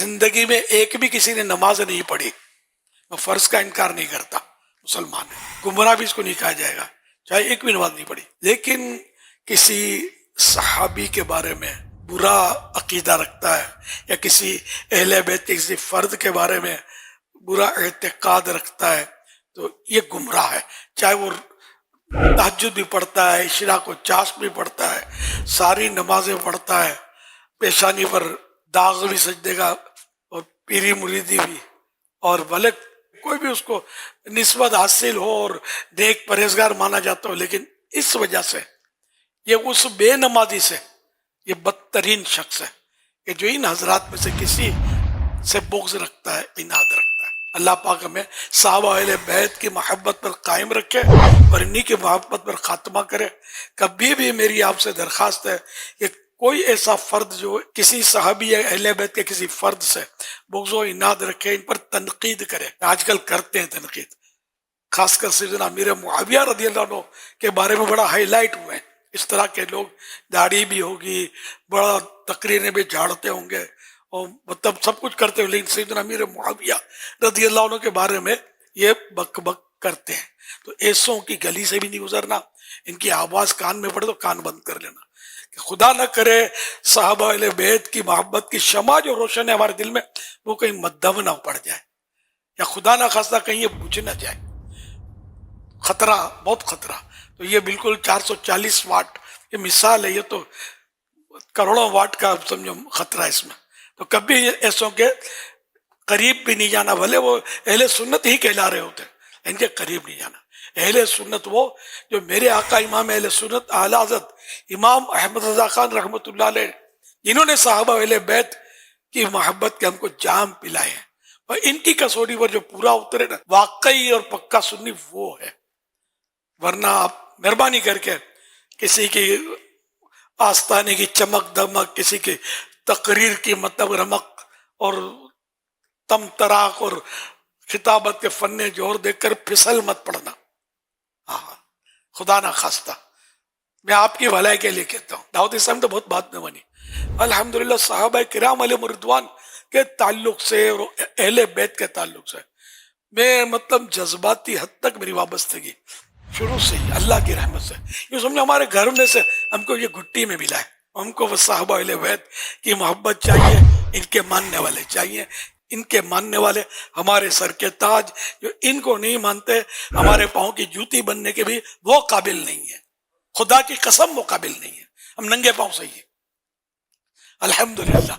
زندگی میں ایک بھی کسی نے نماز نہیں پڑھی، میں فرض کا انکار نہیں کرتا، مسلمان ہے، گمراہ بھی اس کو نہیں کہا جائے گا چاہے ایک بھی نماز نہیں پڑھی، لیکن کسی صحابی کے بارے میں برا عقیدہ رکھتا ہے یا کسی اہل بیت کے کسی فرد کے بارے میں برا اعتقاد رکھتا ہے تو یہ گمراہ ہے، چاہے وہ تہجد بھی پڑھتا ہے، اشراق و چاشت بھی پڑھتا ہے، ساری نمازیں پڑھتا ہے، پیشانی پر داغ بھی سجدے کا اور پیری مریدی بھی، اور بھلے کوئی بھی اس کو نسبت حاصل ہو اور نیک پرہیزگار مانا جاتا ہو، لیکن اس وجہ سے یہ اس بے نمازی سے یہ بدترین شخص ہے کہ جو ان حضرات میں سے کسی سے بغض رکھتا ہے، عناد رکھتا ہے۔ اللہ پاک ہمیں صحابہ اہل بیت کی محبت پر قائم رکھے اور انہی کی محبت پر خاتمہ کرے۔ کبھی بھی میری آپ سے درخواست ہے کہ کوئی ایسا فرد جو کسی صحابی یا اہل بیت کے کسی فرد سے بغض و عناد رکھے، ان پر تنقید کرے۔ آج کل کرتے ہیں تنقید، خاص کر سیدنا امیر معاویہ رضی اللہ عنہ کے بارے میں بڑا ہائی لائٹ ہوئے ہیں۔ اس طرح کے لوگ، داڑھی بھی ہوگی، بڑا تقریریں بھی جھاڑتے ہوں گے اور مطلب سب کچھ کرتے ہوئے، لیکن سیدنا امیر معاویہ رضی اللہ عنہ کے بارے میں یہ بک بک کرتے ہیں۔ تو ایسوں کی گلی سے بھی نہیں گزرنا، ان کی آواز کان میں پڑے تو کان بند کر لینا، کہ خدا نہ کرے صحابہ اہل بیت کی محبت کی شمع جو روشن ہے ہمارے دل میں وہ کہیں مدھم نہ پڑ جائے، یا خدا نہ خواستہ کہیں یہ بجھ نہ جائے۔ خطرہ، بہت خطرہ۔ تو یہ بالکل 440 واٹ یہ مثال ہے، یہ تو کروڑوں واٹ کا سمجھو خطرہ ہے اس میں۔ تو کبھی ایسوں کے قریب بھی نہیں جانا، بھلے وہ اہل سنت ہی کہلا رہے ہوتے، ان کے قریب نہیں جانا۔ اہل سنت وہ جو میرے آقا امام اہل سنت اعلی حضرت امام احمد رضا خان رحمۃ اللہ علیہ، جنہوں نے صحابہ اہل بیت کی محبت کے ہم کو جام پلائے ہیں، اور ان کی کسوٹی پر جو پورا اترے نا واقعی اور پکا سنی وہ ہے۔ ورنہ آپ مہربانی کر کے کسی کی آستانے کی چمک دمک، کسی کی تقریر کی مطلب رمق اور تم تراق اور خطابت کے فن جوہر دیکھ کر پھسل مت پڑنا، خدا نہ خواستہ۔ میں آپ کی بھلائی کے لیے کہتا ہوں، دعوت اسلام تو بہت بعد میں بنی، الحمدللہ صحابہ کرام علیہم رضوان کے تعلق سے اور اہل بیت کے تعلق سے میں مطلب جذباتی حد تک میری وابستگی شروع سے ہی اللہ کی رحمت سے، یہ سمجھو ہمارے گھر میں سے ہم کو یہ گھٹی میں ملا ہے۔ ہم کو وہ صحابہ اہل بیت کی محبت چاہیے، ان کے ماننے والے چاہیے، ان کے ماننے والے ہمارے سر کے تاج، جو ان کو نہیں مانتے ہمارے پاؤں کی جوتی بننے کے بھی وہ قابل نہیں ہے، خدا کی قسم وہ قابل نہیں ہے، ہم ننگے پاؤں سے ہی ہیں الحمدللہ۔